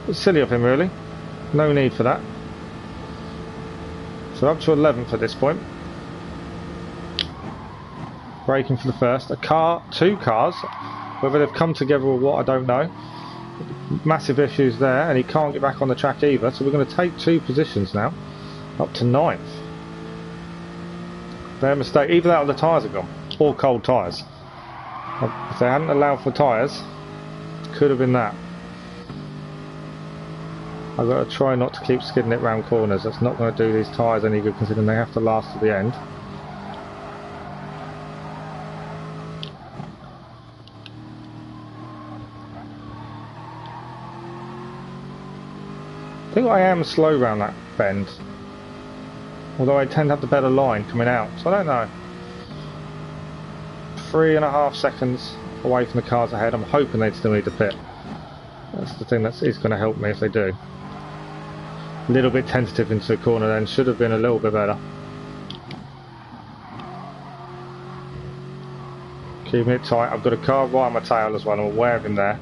It's silly of him really. No need for that. So up to 11th at this point. Braking for the first. A car, two cars. Whether they've come together or what, I don't know. Massive issues there, and he can't get back on the track either. So we're going to take two positions now. Up to 9th. Their mistake. Either that or the tyres are gone. Or cold tyres. If they hadn't allowed for tyres, could have been that. I've got to try not to keep skidding it round corners. That's not going to do these tyres any good considering they have to last to the end. I think I am slow round that bend. Although I tend to have the better line coming out. So I don't know. 3.5 seconds away from the cars ahead. I'm hoping they'd still need to pit. That's the thing that is going to help me if they do. A little bit tentative into the corner then. Should have been a little bit better. Keeping it tight. I've got a car right on my tail as well. I'm aware of him there.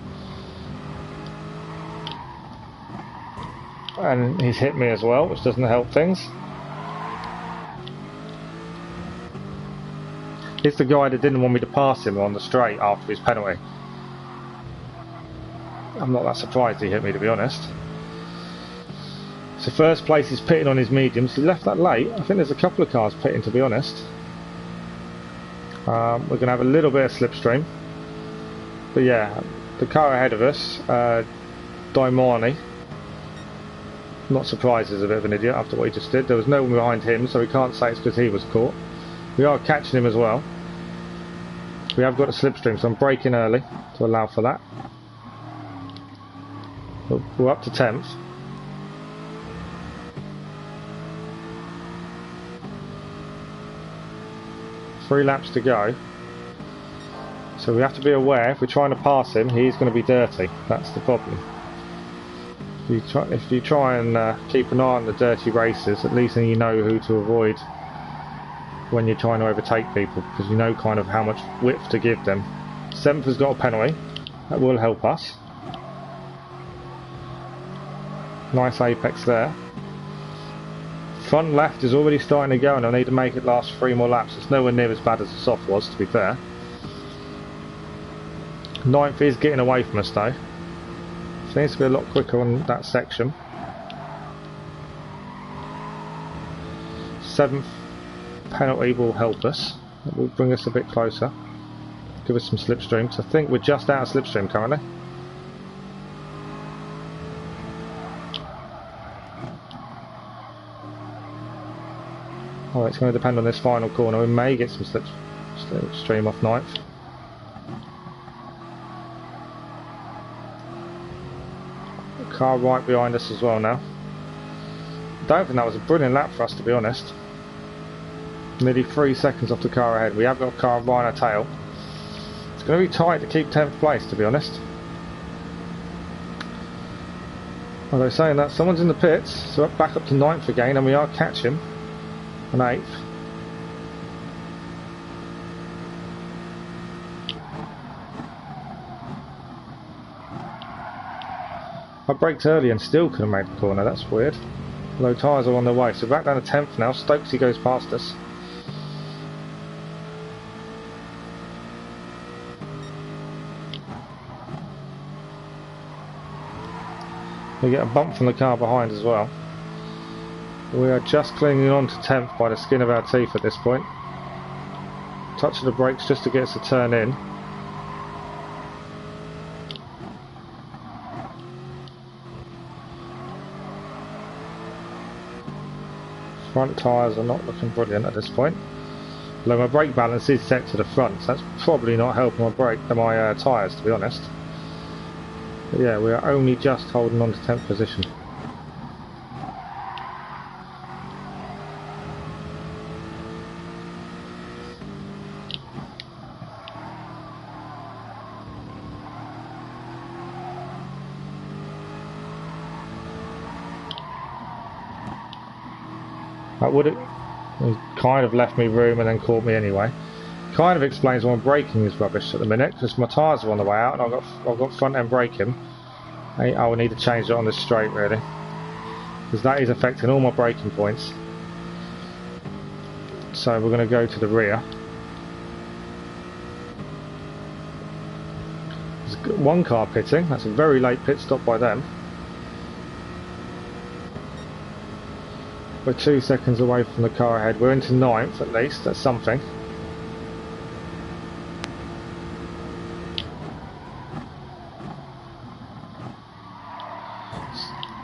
And he's hit me as well, which doesn't help things. It's the guy that didn't want me to pass him on the straight after his penalty. I'm not that surprised he hit me, to be honest. So first place is pitting on his mediums. He left that late. I think there's a couple of cars pitting, to be honest. We're going to have a little bit of slipstream. But yeah, the car ahead of us, Daimani. Not surprised he's a bit of an idiot after what he just did. There was no one behind him, so we can't say it's because he was caught. We are catching him as well. We have got a slipstream, so I'm braking early to allow for that. We're up to 10th. Three laps to go. So we have to be aware, if we're trying to pass him, he's going to be dirty. That's the problem. If you try and keep an eye on the dirty races, at least then you know who to avoid when you're trying to overtake people, because you know kind of how much width to give them. 7th has got a penalty. That will help us. Nice apex there. Front left is already starting to go and I need to make it last 3 more laps. It's nowhere near as bad as the soft was, to be fair. 9th is getting away from us though. Seems to be a lot quicker on that section. 7th penalty will help us. It will bring us a bit closer. Give us some slipstream. So I think we're just out of slipstream currently. Oh, it's going to depend on this final corner. We may get some slipstream off ninth. Car right behind us as well now. Don't think that was a brilliant lap for us, to be honest. Nearly 3 seconds off the car ahead. We have got a car right on our tail. It's going to be tight to keep 10th place, to be honest. Although saying that, someone's in the pits, so back up to 9th again, and we are catching an 8th. I braked early and still couldn't make the corner, that's weird. Low tyres are on their way, so back down to 10th now. Stokesy goes past us. We get a bump from the car behind as well. We are just clinging on to 10th by the skin of our teeth at this point. Touch of the brakes just to get us to turn in. Front tyres are not looking brilliant at this point. Although my brake balance is set to the front, so that's probably not helping my tyres, to be honest. But yeah, we are only just holding on to 10th position. That would have kind of left me room and then caught me anyway. Kind of explains why my braking is rubbish at the minute, because my tyres are on the way out and I've got front end braking. I will need to change it on this straight really, because that is affecting all my braking points. So we're going to go to the rear. There's one car pitting, that's a very late pit stop by them. We're 2 seconds away from the car ahead. We're into 9th at least, that's something.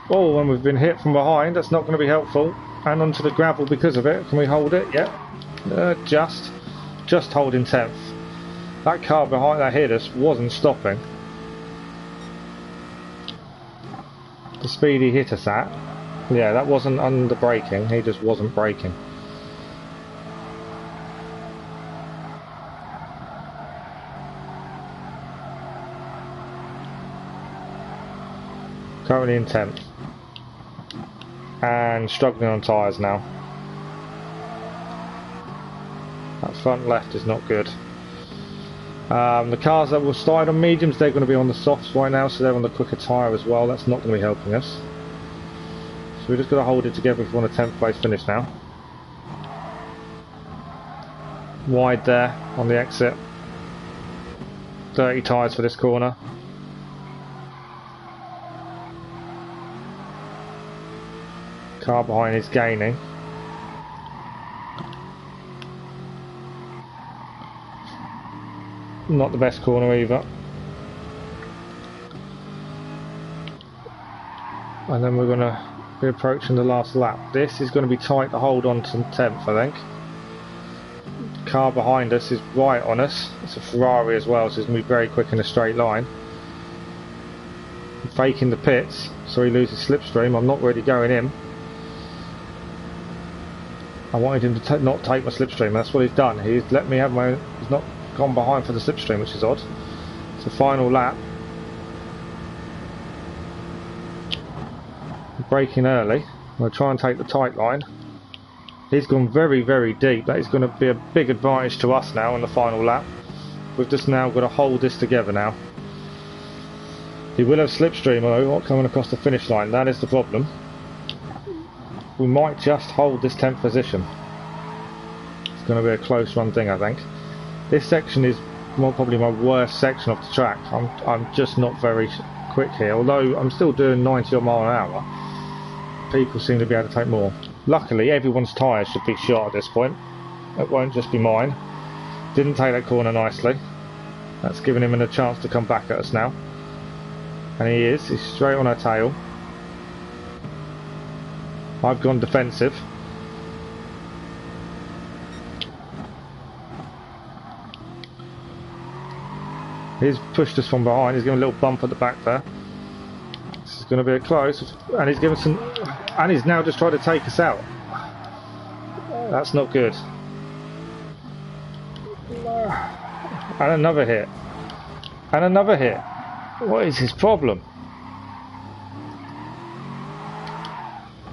Oh, and we've been hit from behind, that's not going to be helpful. And onto the gravel because of it. Can we hold it? Yep. Just holding 10th. That car behind that hit us wasn't stopping. The speed he hit us at. Yeah, that wasn't under braking, he just wasn't braking. Currently in 10th. And struggling on tyres now. That front left is not good. The cars that were started on mediums, they're going to be on the softs right now, so they're on the quicker tyre as well. That's not going to be helping us. So we're just going to hold it together if we want a 10th place finish now. Wide there on the exit. Dirty tyres for this corner. Car behind is gaining. Not the best corner either. And then we're going to be approaching the last lap. This is going to be tight to hold on to 10th, I think. Car behind us is right on us. It's a Ferrari as well, so it's going to be very quick in a straight line. I'm faking the pits, so he loses slipstream. I'm not really going in. I wanted him to not take my slipstream, that's what he's done. He's let me have my own. He's not gone behind for the slipstream, which is odd. It's the final lap. Braking early. We'll try and take the tight line. He's gone very, very deep. That is going to be a big advantage to us now in the final lap. We've just now got to hold this together now. He will have slipstream though, coming across the finish line. That is the problem. We might just hold this 10th position. It's going to be a close run thing, I think. This section is probably my worst section of the track. I'm just not very quick here. Although I'm still doing 90 miles an hour. People seem to be able to take more. Luckily everyone's tyres should be shot at this point. It won't just be mine. Didn't take that corner nicely. That's given him a chance to come back at us now. And he's straight on our tail. I've gone defensive. He's pushed us from behind. He's given a little bump at the back there. This is going to be a close, and he's given some, and he's now just tried to take us out. That's not good. And another hit. And another hit. What is his problem?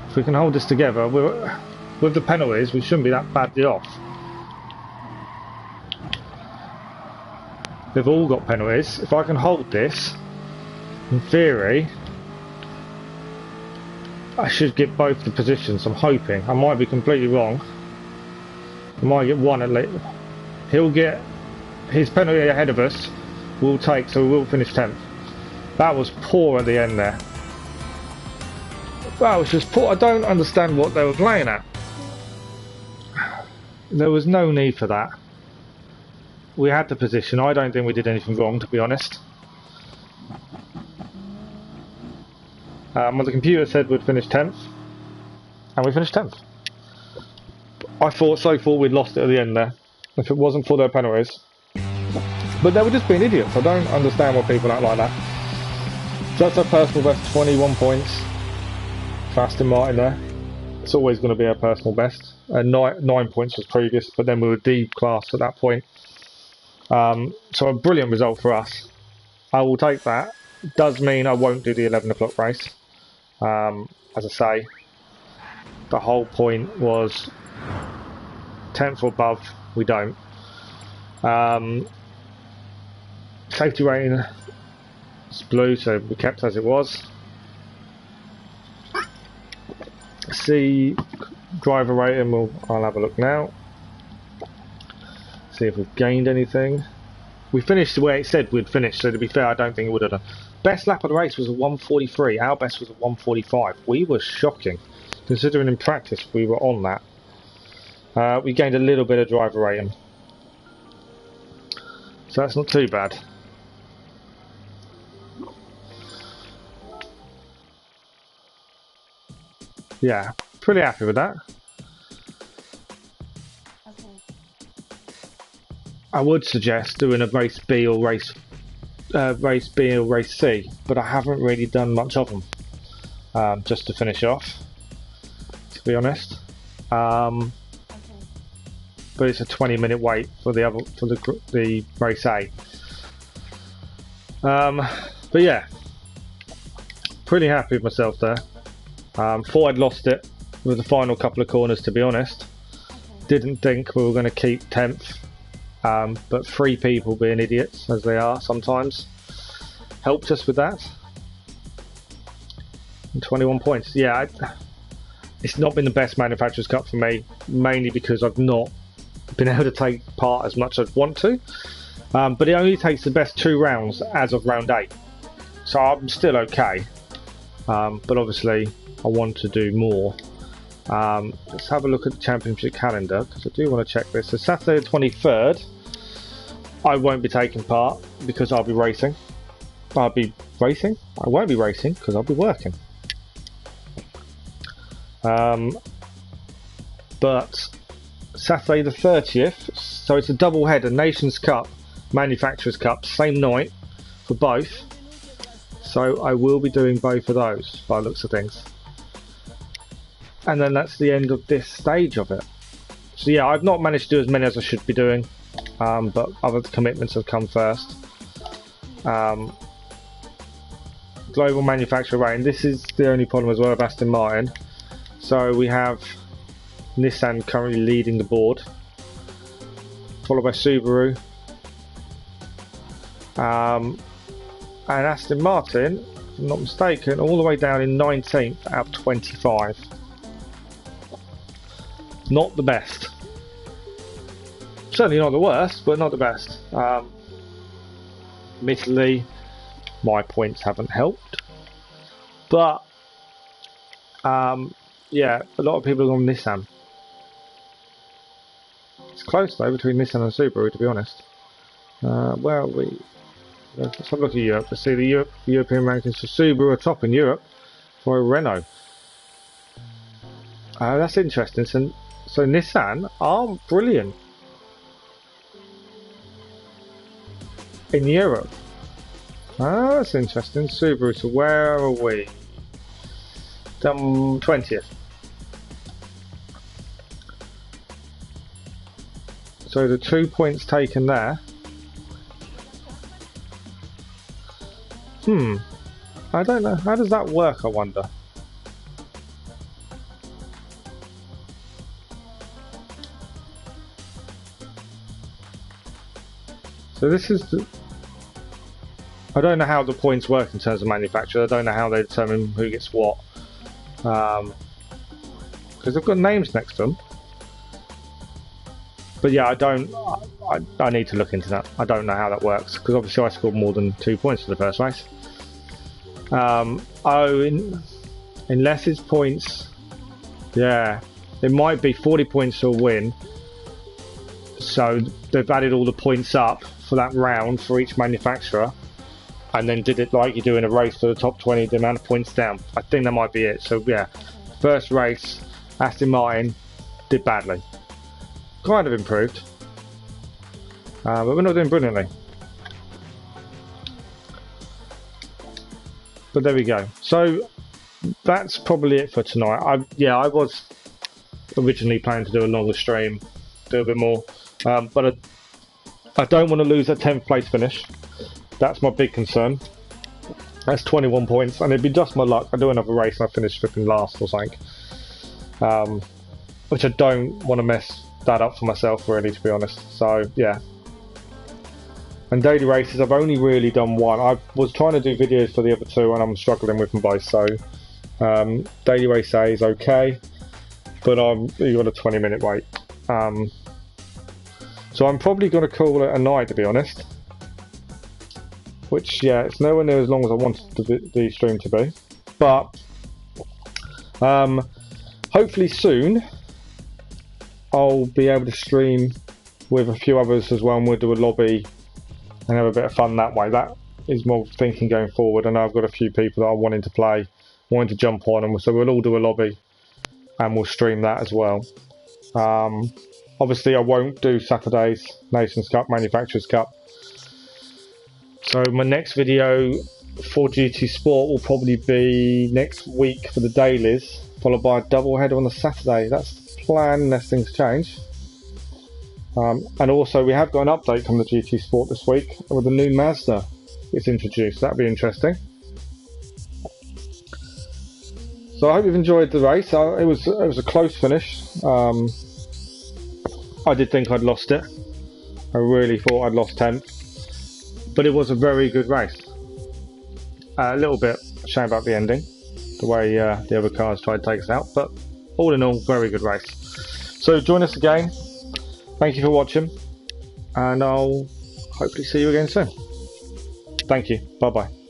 If we can hold this together, with the penalties, we shouldn't be that badly off. They've all got penalties. If I can hold this, in theory, I should get both the positions. I'm hoping. I might be completely wrong. I might get one at least. He'll get his penalty ahead of us. We'll take, so we will finish 10th. That was poor at the end there. That was just poor. I don't understand what they were playing at. There was no need for that. We had the position. I don't think we did anything wrong, to be honest. Well, the computer said we'd finish 10th, and we finished 10th. I thought we'd lost it at the end there, if it wasn't for their penalties. But they were just being idiots. I don't understand why people act like that. So that's our personal best, 21 points. For Aston Martin there. It's always going to be our personal best. 9 points was previous, but then we were D class at that point. So a brilliant result for us. I will take that. It does mean I won't do the 11 o'clock race. As I say, the whole point was 10th or above. We don't. Safety rating is blue, so we kept as it was. See driver rating. I'll have a look now. See if we've gained anything. We finished the way it said we'd finish, so to be fair, I don't think it would have done. Best lap of the race was a 1:43. Our best was a 1:45. We were shocking, considering in practice we were on that. We gained a little bit of driver rating, so that's not too bad. Yeah, pretty happy with that. I would suggest doing a race B or race B or race C, but I haven't really done much of them. Just to finish off, to be honest. But it's a 20-minute wait for the race A. But yeah, pretty happy with myself there. Thought I'd lost it with the final couple of corners, to be honest. Didn't think we were going to keep 10th, but 3 people being idiots, as they are sometimes, helped us with that. And 21 points. Yeah, it's not been the best Manufacturers' Cup for me, mainly because I've not been able to take part as much as I'd want to. But it only takes the best 2 rounds as of round 8. So I'm still okay. But obviously I want to do more. Let's have a look at the championship calendar, because I do want to check this. So Saturday the 23rd, I won't be taking part because I'll be racing. I'll be racing? I won't be racing because I'll be working. But Saturday the 30th, so it's a double header, Nations Cup, Manufacturers Cup, same night for both. So I will be doing both of those by the looks of things. And then that's the end of this stage of it. So yeah, I've not managed to do as many as I should be doing, but other commitments have come first. Global manufacturer rating, this is the only problem as well of Aston Martin. So we have Nissan currently leading the board, followed by Subaru, and Aston Martin, if I'm not mistaken, all the way down in 19th out of 25. Not the best. Certainly not the worst, but not the best. Admittedly, my points haven't helped. But, yeah, a lot of people are on Nissan. It's close though between Nissan and Subaru, to be honest. Where are we? Let's have a look at Europe. Let's see the European rankings for Subaru are top in Europe for Renault. That's interesting. So Nissan are brilliant. in Europe. Ah, that's interesting. Subaru, so where are we? 20th. So the 2 points taken there. I don't know. How does that work, I wonder? So this is the... I don't know how the points work in terms of manufacturer. I don't know how they determine who gets what. Because they've got names next to them. But yeah, I need to look into that. I don't know how that works, because obviously I scored more than 2 points for the first race. Unless it's points, yeah, it might be 40 points to a win. So they've added all the points up for that round for each manufacturer, and then did it like you do in a race for the top 20, the amount of points down. I think that might be it. So yeah, first race, Aston Martin did badly. Kind of improved, but we're not doing brilliantly. But there we go. So that's probably it for tonight. I was originally planning to do a longer stream, do a bit more, but I don't want to lose a 10th place finish. That's my big concern. That's 21 points, and it'd be just my luck. I do another race and I finish flipping last or something, which I don't want to mess that up for myself, really, to be honest. So yeah. And daily races, I've only really done one. I was trying to do videos for the other two, and I'm struggling with them both. So daily race A is okay, but you got a 20-minute wait. So I'm probably going to call it a night, to be honest. Which, yeah, it's nowhere near as long as I wanted the stream to be. But hopefully soon I'll be able to stream with a few others as well, and we'll do a lobby and have a bit of fun that way. That is more thinking going forward. I know I've got a few people that are wanting to play, wanting to jump on, and so we'll all do a lobby and we'll stream that as well. Obviously I won't do Saturday's Nations Cup, Manufacturers Cup. So my next video for GTSport will probably be next week for the dailies, followed by a double header on the Saturday. That's the plan unless things change. And also we have got an update from the GTSport this week with a new Mazda it's introduced. That'll be interesting. So I hope you've enjoyed the race. It was a close finish. I did think I'd lost it. I really thought I'd lost 10th. But it was a very good race. A little bit shame about the ending, the way the other cars tried to take us out, but all in all, very good race. So join us again. Thank you for watching, and I'll hopefully see you again soon. Thank you. Bye bye.